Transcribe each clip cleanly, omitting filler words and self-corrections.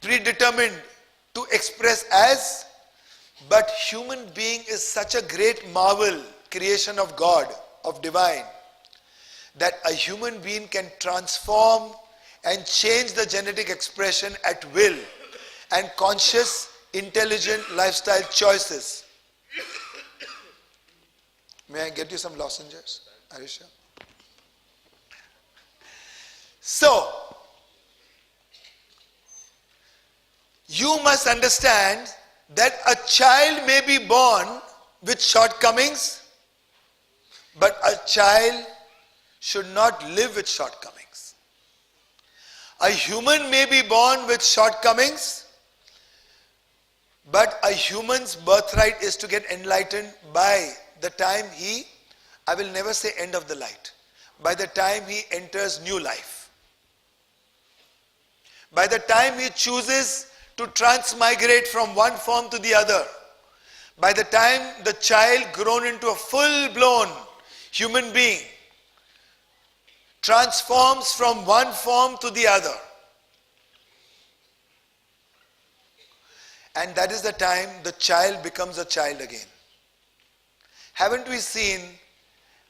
predetermined to express as, but human being is such a great marvel, creation of God, of divine, that a human being can transform and change the genetic expression at will and conscious, intelligent lifestyle choices. May I get you some lozenges, Arisha? So, you must understand that a child may be born with shortcomings, but a child should not live with shortcomings. A human may be born with shortcomings, but a human's birthright is to get enlightened by the time I will never say end of the light, by the time he enters new life. By the time he chooses to transmigrate from one form to the other, by the time the child grown into a full-blown human being transforms from one form to the other, and that is the time the child becomes a child again. Haven't we seen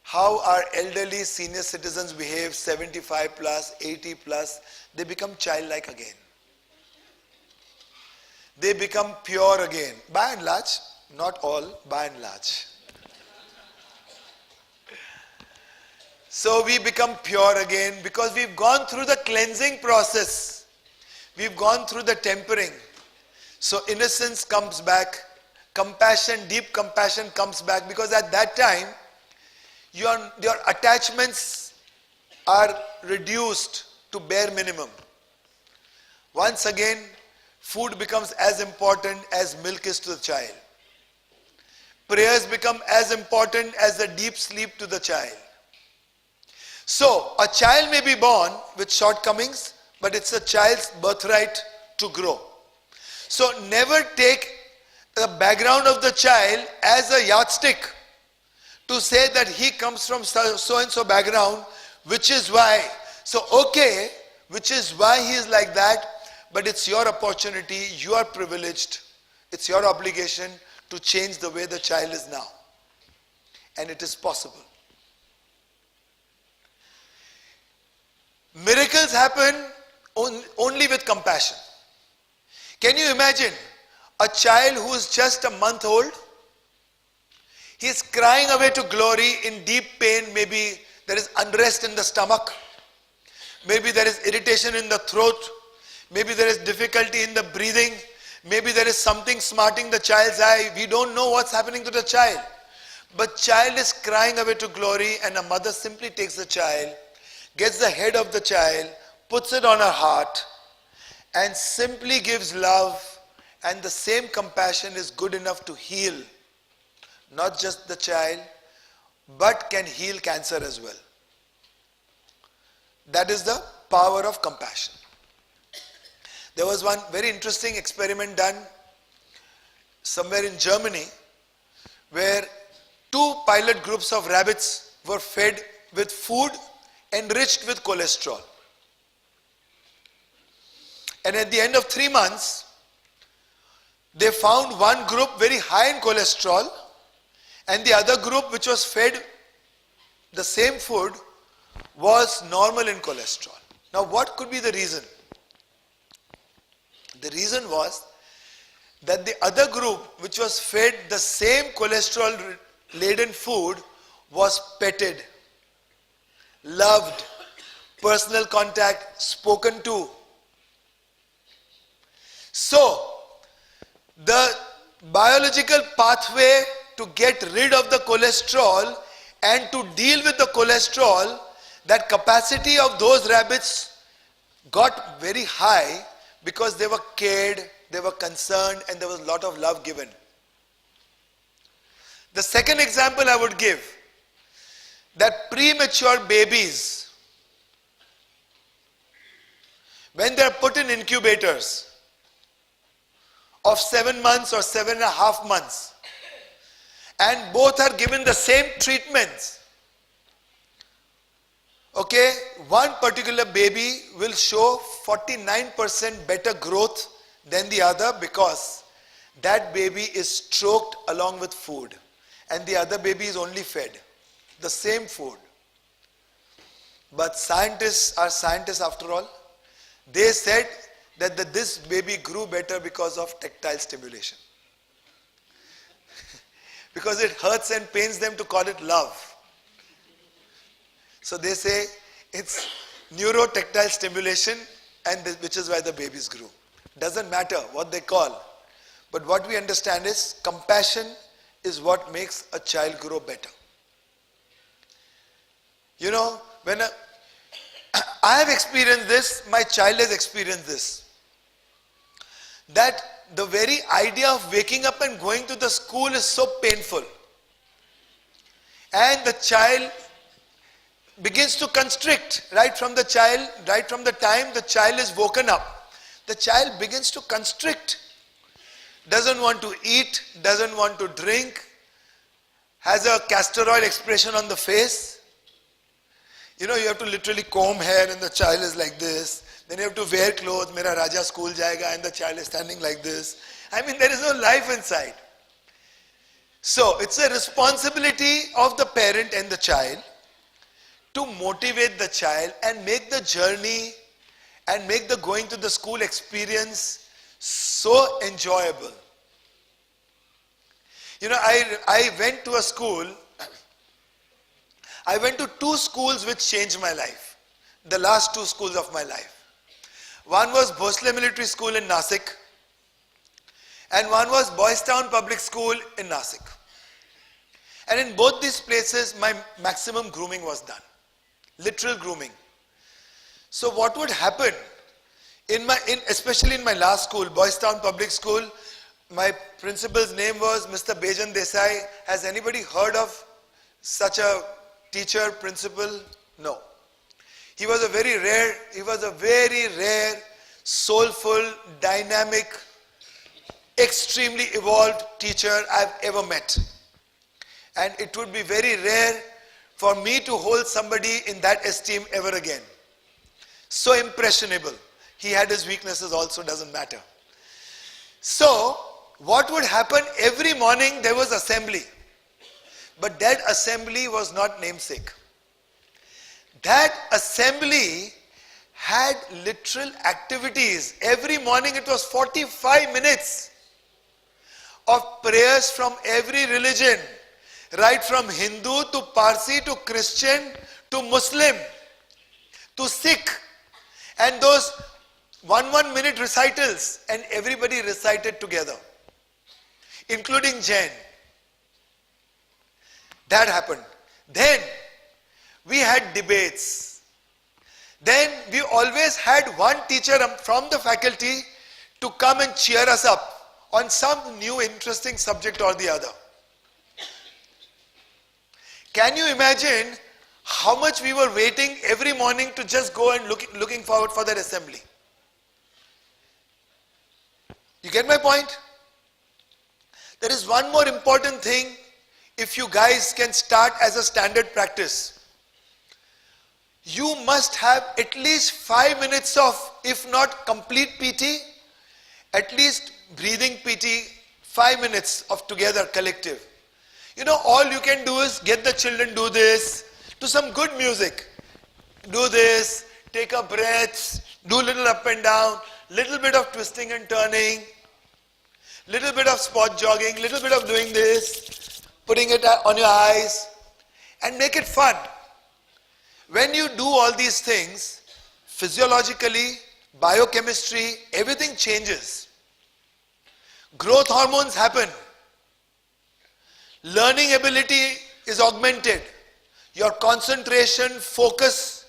how our elderly senior citizens behave, 75 plus, 80 plus? They become childlike again. They become pure again. By and large, not all, by and large. So we become pure again because we've gone through the cleansing process. We've gone through the tempering. So innocence comes back, compassion, deep compassion comes back, because at that time, your attachments are reduced to bare minimum. Once again, food becomes as important as milk is to the child. Prayers become as important as the deep sleep to the child. So, a child may be born with shortcomings, but it's a child's birthright to grow. So, never take the background of the child as a yardstick to say that he comes from so and so background, which is why. So, okay, which is why he is like that, but it's your opportunity, you are privileged, it's your obligation to change the way the child is now. And it is possible. Miracles happen only with compassion. Can you imagine a child who is just a month old? He is crying away to glory in deep pain. Maybe there is unrest in the stomach. Maybe there is irritation in the throat. Maybe there is difficulty in the breathing. Maybe there is something smarting the child's eye. We don't know what's happening to the child. But child is crying away to glory, and a mother simply takes the child, gets the head of the child, puts it on her heart, and simply gives love, and the same compassion is good enough to heal not just the child, but can heal cancer as well. That is the power of compassion. There was one very interesting experiment done somewhere in Germany, where 2 pilot groups of rabbits were fed with food enriched with cholesterol. And at the end of 3 months, they found one group very high in cholesterol, and the other group, which was fed the same food, was normal in cholesterol. Now, what could be the reason? The reason was that the other group, which was fed the same cholesterol-laden food, was petted, loved, personal contact, spoken to. So, the biological pathway to get rid of the cholesterol and to deal with the cholesterol, that capacity of those rabbits got very high because they were cared, they were concerned, and there was a lot of love given. The second example I would give, that premature babies, when they are put in incubators of 7 months or 7.5 months, and both are given the same treatments, okay, one particular baby will show 49% better growth then the other, because that baby is stroked along with food and the other baby is only fed the same food. But scientists are scientists after all. They said that this baby grew better because of tactile stimulation. Because it hurts and pains them to call it love. So they say it's neurotactile stimulation, and which is why the babies grew. Doesn't matter what they call. But what we understand is compassion is what makes a child grow better. You know, when I have experienced this, my child has experienced this. That the very idea of waking up and going to the school is so painful. And the child begins to constrict right from the time the child is woken up. The child begins to constrict. Doesn't want to eat, doesn't want to drink, has a castor oil expression on the face. You know, you have to literally comb hair and the child is like this. Then you have to wear clothes, Mera Raja school jayega, and the child is standing like this. I mean, there is no life inside. So, it's a responsibility of the parent and the child to motivate the child and make the journey and make the going to the school experience so enjoyable. You know, I went to a school, I went to 2 schools which changed my life. The last 2 schools of my life. One was Bhosle Military School in Nasik, and one was Boys Town Public School in Nasik. And in both these places, my maximum grooming was done. Literal grooming. So what would happen, especially in my last school, Boys Town Public School, my principal's name was Mr. Bejan Desai. Has anybody heard of such a teacher, principal? No. He was a very rare, soulful, dynamic, extremely evolved teacher I've ever met. And it would be very rare for me to hold somebody in that esteem ever again. So impressionable. He had his weaknesses also, doesn't matter. So, what would happen? Every morning there was assembly. But that assembly was not namesake. That assembly had literal activities. Every morning it was 45 minutes of prayers from every religion. Right from Hindu to Parsi to Christian to Muslim to Sikh. And those 1 minute recitals, and everybody recited together, including Jain. That happened. Then we had debates. Then we always had one teacher from the faculty to come and cheer us up on some new interesting subject or the other. Can you imagine how much we were waiting every morning to just go and looking forward for that assembly? You get my point? There is one more important thing, if you guys can start as a standard practice. You must have at least 5 minutes of, if not complete PT, at least breathing PT, 5 minutes of together collective. You know, all you can do is get the children do this, to some good music. Do this, take a breath, do a little up and down, little bit of twisting and turning, little bit of spot jogging, little bit of doing this, putting it on your eyes, and make it fun. When you do all these things, physiologically, biochemistry, everything changes. Growth hormones happen. Learning ability is augmented. Your concentration, focus,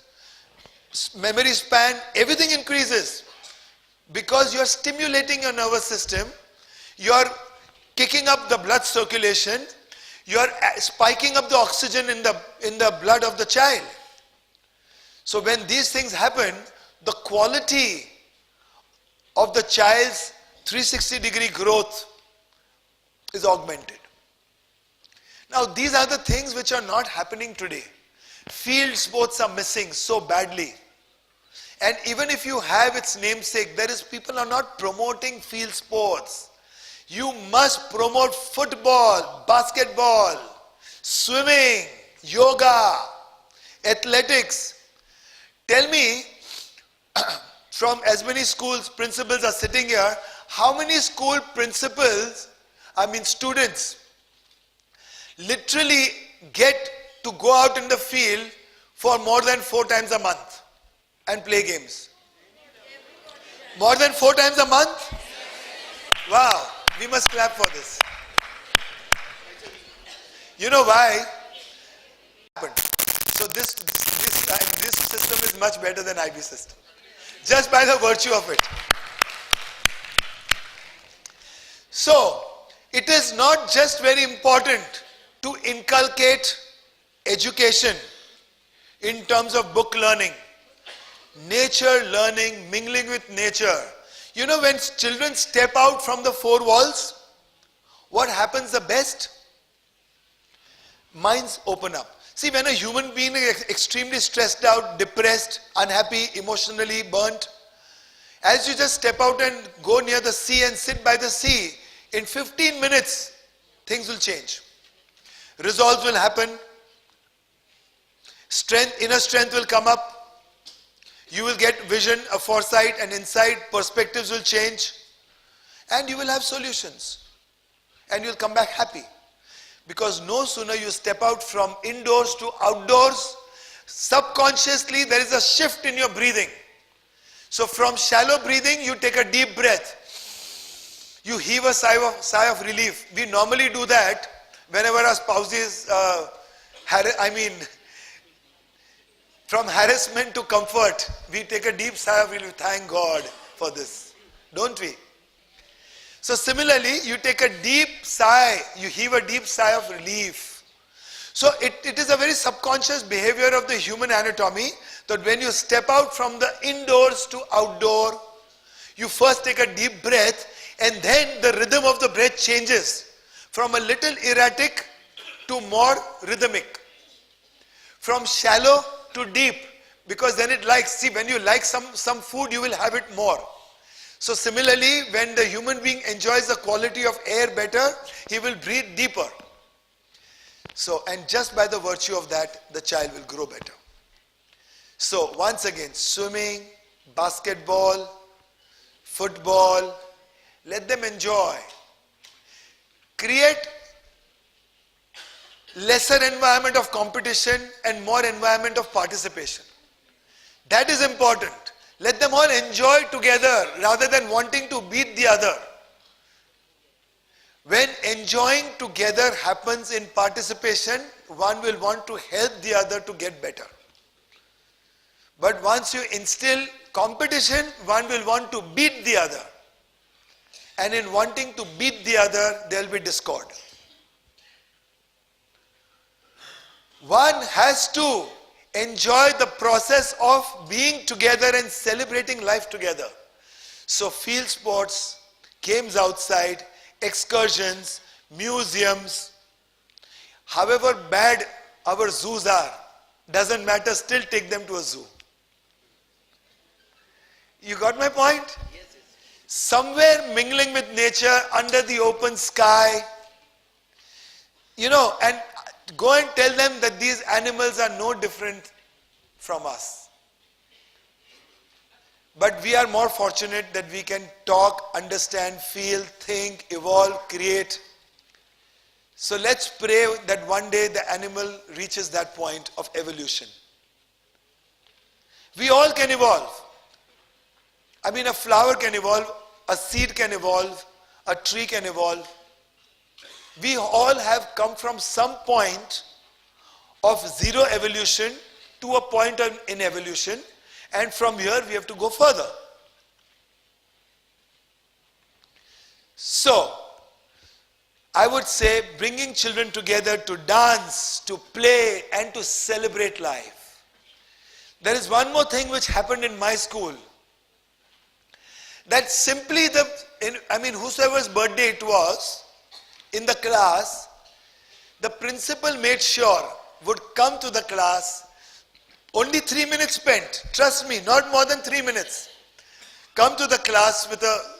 memory span, everything increases. Because you're stimulating your nervous system, you're kicking up the blood circulation, you're spiking up the oxygen in the blood of the child. So when these things happen, the quality of the child's 360-degree growth is augmented. Now these are the things which are not happening today. Field sports are missing so badly. And even if you have its namesake, there is people are not promoting field sports. You must promote football, basketball, swimming, yoga, athletics. Tell me, from as many schools, principals are sitting here, how many school principals, students, literally get to go out in the field for more than 4 times a month and play games? More than 4 times a month? Wow, we must clap for this. You know why? So this system is much better than IB system, just by the virtue of it. So it is not just very important to inculcate education in terms of book learning, nature learning, mingling with nature. You know, when children step out from the 4 walls, what happens the best? Minds open up. See, when a human being is extremely stressed out, depressed, unhappy, emotionally burnt, as you just step out and go near the sea and sit by the sea, in 15 minutes, things will change. Resolve will happen. Inner strength will come up. You will get vision, a foresight, and insight. Perspectives will change. And you will have solutions. And you'll come back happy. Because no sooner you step out from indoors to outdoors, subconsciously there is a shift in your breathing. So from shallow breathing, you take a deep breath. You heave a sigh of relief. We normally do that whenever our spouses, from harassment to comfort, we take a deep sigh of relief. Thank God for this. Don't we? So similarly, you take a deep sigh, you heave a deep sigh of relief. So it is a very subconscious behavior of the human anatomy that when you step out from the indoors to outdoor, you first take a deep breath and then the rhythm of the breath changes from a little erratic to more rhythmic. From shallow to deep, because then it likes, see, when you like some food, you will have it more. So similarly, when the human being enjoys the quality of air better, he will breathe deeper. So, and just by the virtue of that, the child will grow better. So once again, swimming, basketball, football, let them enjoy. Create lesser environment of competition and more environment of participation. That is important. Let them all enjoy together rather than wanting to beat the other. When enjoying together happens in participation, one will want to help the other to get better. But once you instill competition, one will want to beat the other. And in wanting to beat the other, there will be discord. One has to enjoy the process of being together and celebrating life together. So field sports, games outside, excursions, museums, however bad our zoos are, doesn't matter, still take them to a zoo. You got my point? Yes. Somewhere mingling with nature under the open sky, and go and tell them that these animals are no different from us. But we are more fortunate that we can talk, understand, feel, think, evolve, create. So let's pray that one day the animal reaches that point of evolution. We all can evolve. A flower can evolve, a seed can evolve, a tree can evolve. We all have come from some point of zero evolution to a point in evolution, and from here we have to go further. So, I would say bringing children together to dance, to play, and to celebrate life. There is one more thing which happened in my school. That simply whosoever's birthday it was, in the class, the principal made sure would come to the class, Only 3 minutes spent. Trust me, not more than 3 minutes. Come to the class with a